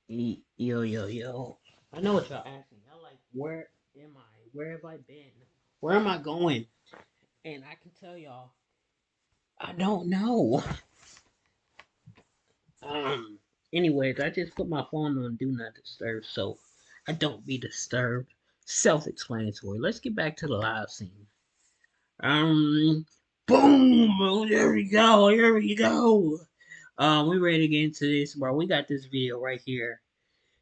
Yo, yo, yo. I know what y'all asking. Y'all like, where am I? Where have I been? Where am I going? And I can tell y'all, I don't know. Um. Anyways, I just put my phone on Do Not Disturb, so I don't be disturbed. Self-explanatory. Let's get back to the live scene. Um. Boom! Oh, there we go. Here we go. We ready to get into this, bro. We got this video right here.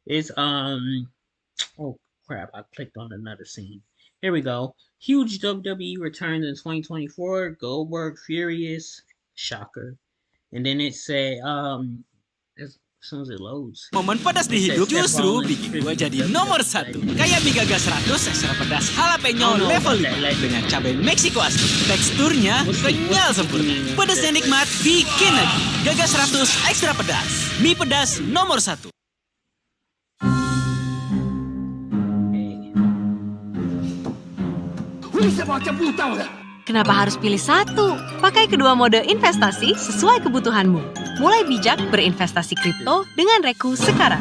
It's Oh crap! I clicked on another scene. Here we go. Huge WWE returns in 2024. Goldberg furious, shocker. And then it said as soon as it loads, Momen pedas di it says hidup Seth justru Rollins bikin gue tribute jadi nomor satu. legend. Kayak mie gaga 100 ekstra pedas jalapeno level 5 dengan cabai Meksiko asli. Teksturnya kenyal sempurna. Pedasnya nikmat, bikin lagi. Gaga 100 ekstra pedas. Mie pedas nomor satu. Kenapa harus pilih satu? Pakai kedua mode investasi sesuai kebutuhanmu. Mulai bijak berinvestasi kripto dengan Reku sekarang.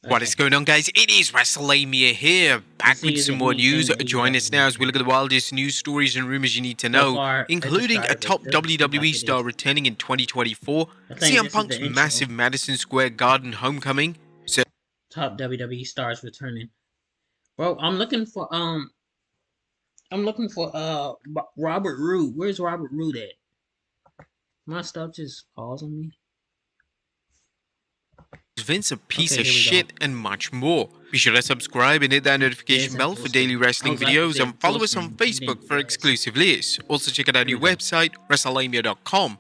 What is going on, guys? It is WrestleMania here, back with some more news. Join us now as we look at the wildest news stories and rumors you need to know, including a top WWE star returning in 2024, CM Punk's massive Madison Square Garden homecoming. Top WWE stars returning. Bro, I'm looking for Robert Roode. Where's Robert Roode at? My stuff just pausing me. Vince a piece of shit and much more. Be sure to subscribe and hit that notification bell for daily wrestling videos and follow us on Facebook for exclusive lists. Also check out our new website, WrestleMania.com.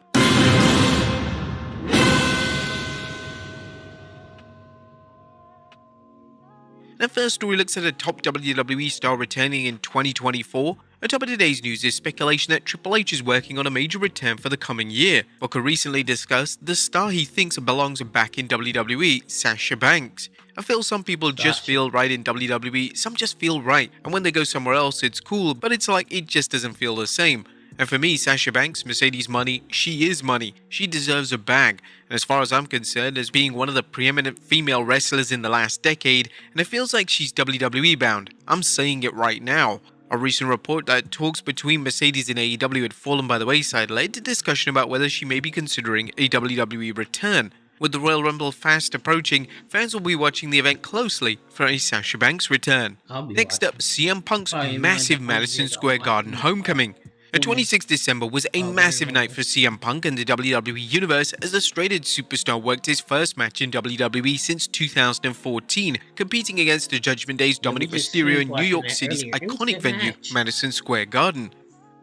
The first story looks at a top WWE star returning in 2024. On top of today's news is speculation that Triple H is working on a major return for the coming year. Booker recently discussed the star he thinks belongs back in WWE, Sasha Banks. I feel some people just feel right in WWE, some just feel right, and when they go somewhere else it's cool, but it's like it just doesn't feel the same. And for me, Sasha Banks, Mercedes money, she is money. She deserves a bag. And as far as I'm concerned, as being one of the preeminent female wrestlers in the last decade, and it feels like she's WWE bound. I'm saying it right now. A recent report that talks between Mercedes and AEW had fallen by the wayside led to discussion about whether she may be considering a WWE return. With the Royal Rumble fast approaching, fans will be watching the event closely for a Sasha Banks return. Next up, CM Punk's massive Madison Square Garden homecoming. The 26th December was a massive night for CM Punk and the WWE Universe as the straight-edge superstar worked his first match in WWE since 2014, competing against the Judgment Day's Dominic Mysterio in New York City's iconic venue, Madison Square Garden.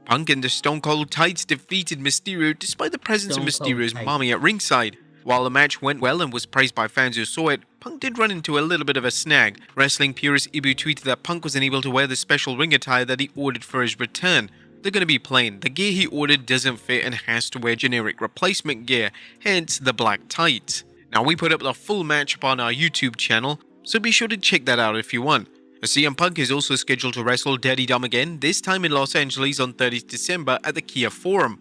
Punk and the Stone Cold Tights defeated Mysterio despite the presence of Mysterio's mommy at ringside. While the match went well and was praised by fans who saw it, Punk did run into a little bit of a snag. Wrestling purist Ibu tweeted that Punk was unable to wear the special ring attire that he ordered for his return. They're going to be plain. The gear he ordered doesn't fit and has to wear generic replacement gear, hence the black tights. Now we put up the full match up on our YouTube channel, so be sure to check that out if you want. CM Punk is also scheduled to wrestle Dirty Dom again, this time in Los Angeles on 30th December at the Kia Forum.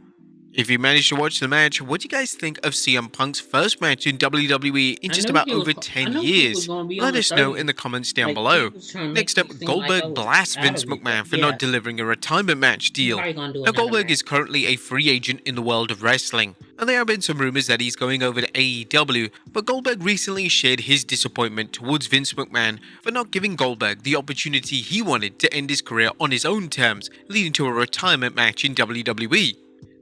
If you managed to watch the match, what do you guys think of CM Punk's first match in WWE in just about over 10 years? Let us know in the comments down below. Next up, Goldberg blasts Vince McMahon for not delivering a retirement match deal. Now Goldberg is currently a free agent in the world of wrestling, and there have been some rumors that he's going over to AEW, but Goldberg recently shared his disappointment towards Vince McMahon for not giving Goldberg the opportunity he wanted to end his career on his own terms, leading to a retirement match in WWE.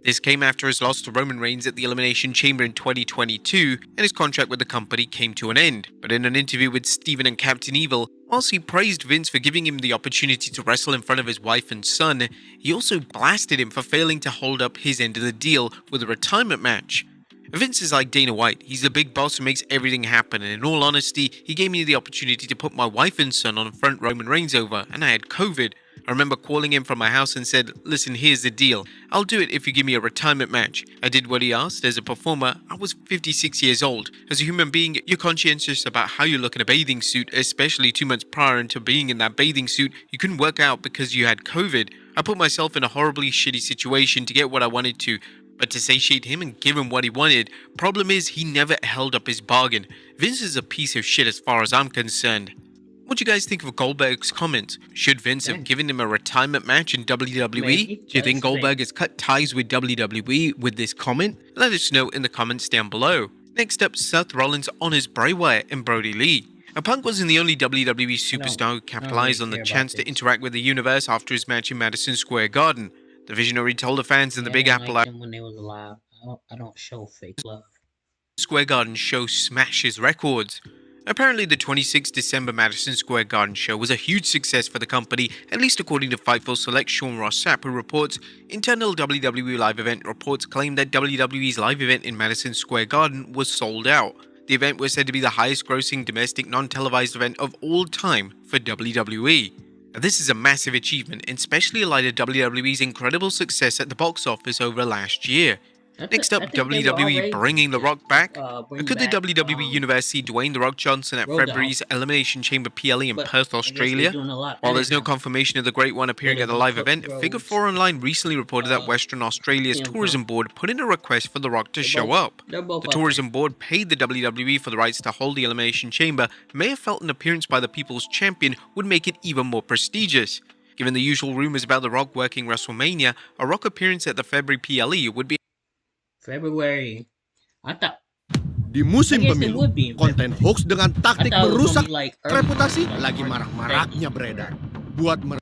This came after his loss to Roman Reigns at the Elimination Chamber in 2022, and his contract with the company came to an end. But in an interview with Steven and Captain Evil, whilst he praised Vince for giving him the opportunity to wrestle in front of his wife and son, he also blasted him for failing to hold up his end of the deal with a retirement match. Vince is like Dana White. He's the big boss who makes everything happen, and in all honesty, he gave me the opportunity to put my wife and son on front Roman Reigns over, and I had COVID. I remember calling him from my house and said, listen, here's the deal. I'll do it if you give me a retirement match. I did what he asked. As a performer, I was 56 years old. As a human being, you're conscientious about how you look in a bathing suit, especially 2 months prior to being in that bathing suit. You couldn't work out because you had COVID. I put myself in a horribly shitty situation to get what I wanted to. but to satiate him and give him what he wanted. Problem is, he never held up his bargain. Vince is a piece of shit as far as I'm concerned. What do you guys think of Goldberg's comments? Should Vince have given him a retirement match in WWE? Maybe. Do you think Goldberg has cut ties with WWE with this comment? Let us know in the comments down below. Next up, Seth Rollins honors Bray Wyatt and Brody Lee. Punk wasn't the only WWE superstar who capitalized on the chance to interact with the universe after his match in Madison Square Garden. The Visionary told the fans in the Big Apple when they was alive. I don't show fake love. Square Garden show smashes records. Apparently, the 26th December Madison Square Garden show was a huge success for the company, at least according to Fightful Select Sean Ross Sapp, who reports internal WWE live event reports claim that WWE's live event in Madison Square Garden was sold out. The event was said to be the highest grossing domestic non-televised event of all time for WWE. Now, this is a massive achievement, especially in light of WWE's incredible success at the box office over last year. Next up, WWE bringing The Rock back. Could the WWE Universe see Dwayne The Rock Johnson at February's Elimination Chamber PLE in Perth, Australia? While there's no confirmation of the Great One appearing at the live event, Figure 4 Online recently reported that Western Australia's tourism board put in a request for The Rock to show up. The tourism board paid the WWE for the rights to hold the Elimination Chamber, and may have felt an appearance by the People's Champion would make it even more prestigious. Given the usual rumors about The Rock working WrestleMania, a Rock appearance at the February PLE would be February. Di musim pemilu, konten hoax dengan taktik merusak reputasi lagi marak-maraknya beredar. Buat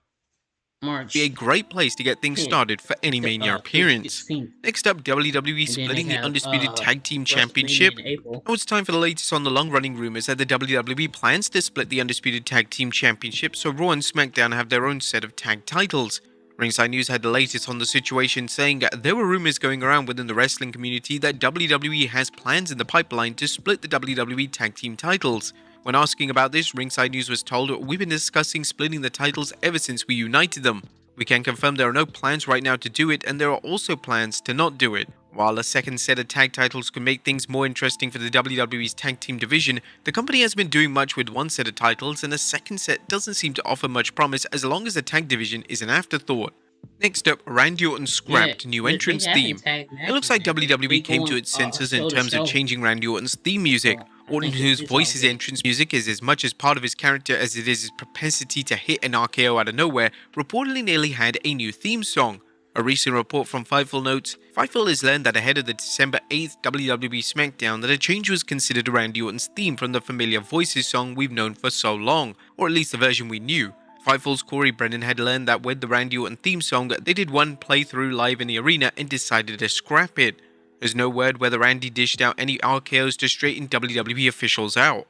be a great place to get things started for any Mania appearance. Next up, WWE splitting the Undisputed Tag Team Championship. Now it's time for the latest on the long-running rumors that the WWE plans to split the Undisputed Tag Team Championship so Raw and SmackDown have their own set of tag titles. Ringside News had the latest on the situation, saying there were rumors going around within the wrestling community that WWE has plans in the pipeline to split the WWE Tag Team titles. When asking about this, Ringside News was told, "We've been discussing splitting the titles ever since we united them. We can confirm there are no plans right now to do it, and there are also plans to not do it." While a second set of tag titles could make things more interesting for the WWE's tag team division, the company has been doing much with one set of titles, and a second set doesn't seem to offer much promise as long as the tag division is an afterthought. Next up, Randy Orton scrapped new entrance theme. It looks like WWE came to its senses in terms of changing Randy Orton's theme music. Orton, whose voice's entrance music is as much as part of his character as it is his propensity to hit an RKO out of nowhere, reportedly nearly had a new theme song. A recent report from Fightful notes, Fightful has learned that ahead of the December 8th WWE SmackDown that a change was considered Randy Orton's theme from the familiar Voices song we've known for so long, or at least the version we knew. Fightful's Corey Brennan had learned that with the Randy Orton theme song, they did one playthrough live in the arena and decided to scrap it. There's no word whether Randy dished out any RKOs to straighten WWE officials out.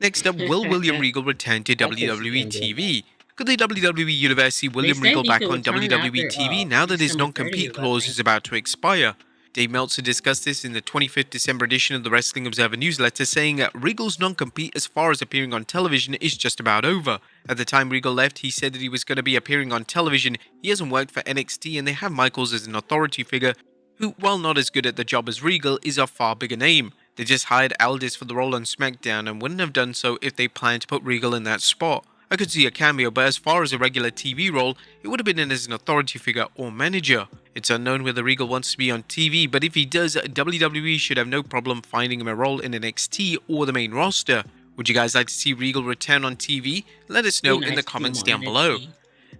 Next up, will William Regal return to WWE TV? Could the WWE Universe see William Regal back on WWE TV now that his non-compete clause is about to expire? Dave Meltzer discussed this in the 25th December edition of the Wrestling Observer newsletter, saying that Regal's non-compete as far as appearing on television is just about over. At the time Regal left, he said that he was going to be appearing on television. He hasn't worked for NXT, and they have Michaels as an authority figure, who, while not as good at the job as Regal, is a far bigger name. They just hired Aldis for the role on SmackDown and wouldn't have done so if they planned to put Regal in that spot. I could see a cameo, but as far as a regular TV role, it would have been in as an authority figure or manager. It's unknown whether Regal wants to be on TV, but if he does, WWE should have no problem finding him a role in NXT or the main roster. Would you guys like to see Regal return on TV? Let us know in the comments down below.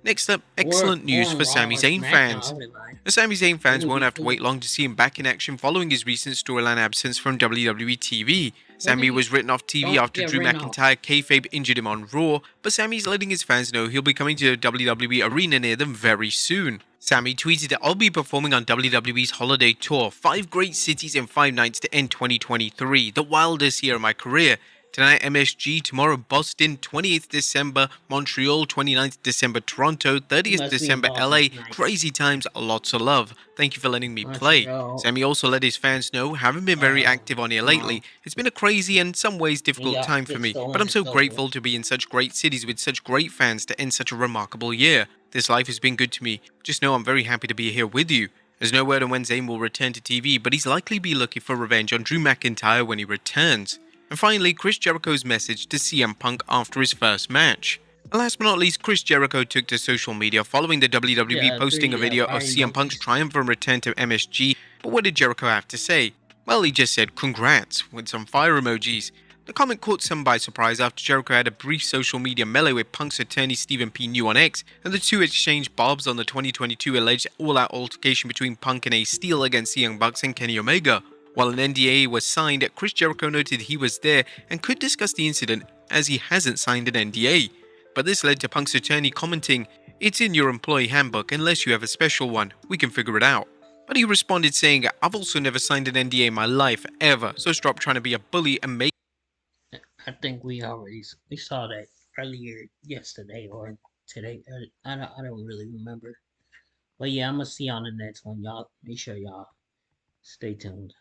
Next up, excellent news for Sami Zayn fans. The Sami Zayn fans won't have to wait long to see him back in action following his recent storyline absence from WWE TV. Sami was written off TV after Drew McIntyre kayfabe injured him on Raw, but Sami's letting his fans know he'll be coming to a WWE arena near them very soon. Sami tweeted that I'll be performing on WWE's holiday tour, 5 great cities in 5 nights to end 2023, the wildest year of my career. Tonight MSG, tomorrow Boston, 28th December Montreal, 29th December Toronto, 30th December LA. Crazy times, lots of love. Thank you for letting me play. Sami also let his fans know, haven't been very active on here lately. It's been a crazy and in some ways difficult time for me, but I'm so grateful to be in such great cities with such great fans to end such a remarkable year. This life has been good to me. Just know I'm very happy to be here with you. There's no word on when Zayn will return to TV, but he's likely be looking for revenge on Drew McIntyre when he returns. And finally, Chris Jericho's message to CM Punk after his first match. And last but not least, Chris Jericho took to social media following the WWE posting a video of CM Punk's triumphant return to MSG, But what did Jericho have to say? Well, he just said congrats with some fire emojis. The comment caught some by surprise after Jericho had a brief social media melee with Punk's attorney Stephen P. New on X, and the two exchanged barbs on the 2022 alleged all-out altercation between Punk and Ace Steel against the Young Bucks and Kenny Omega. While an NDA was signed, Chris Jericho noted he was there and could discuss the incident as he hasn't signed an NDA. But this led to Punk's attorney commenting, "It's in your employee handbook unless you have a special one. We can figure it out." But he responded saying, "I've also never signed an NDA in my life, ever, so stop trying to be a bully and make..." I think we saw that earlier yesterday or today. I don't really remember. But yeah, I'm gonna see you on the next one. Y'all make sure y'all stay tuned.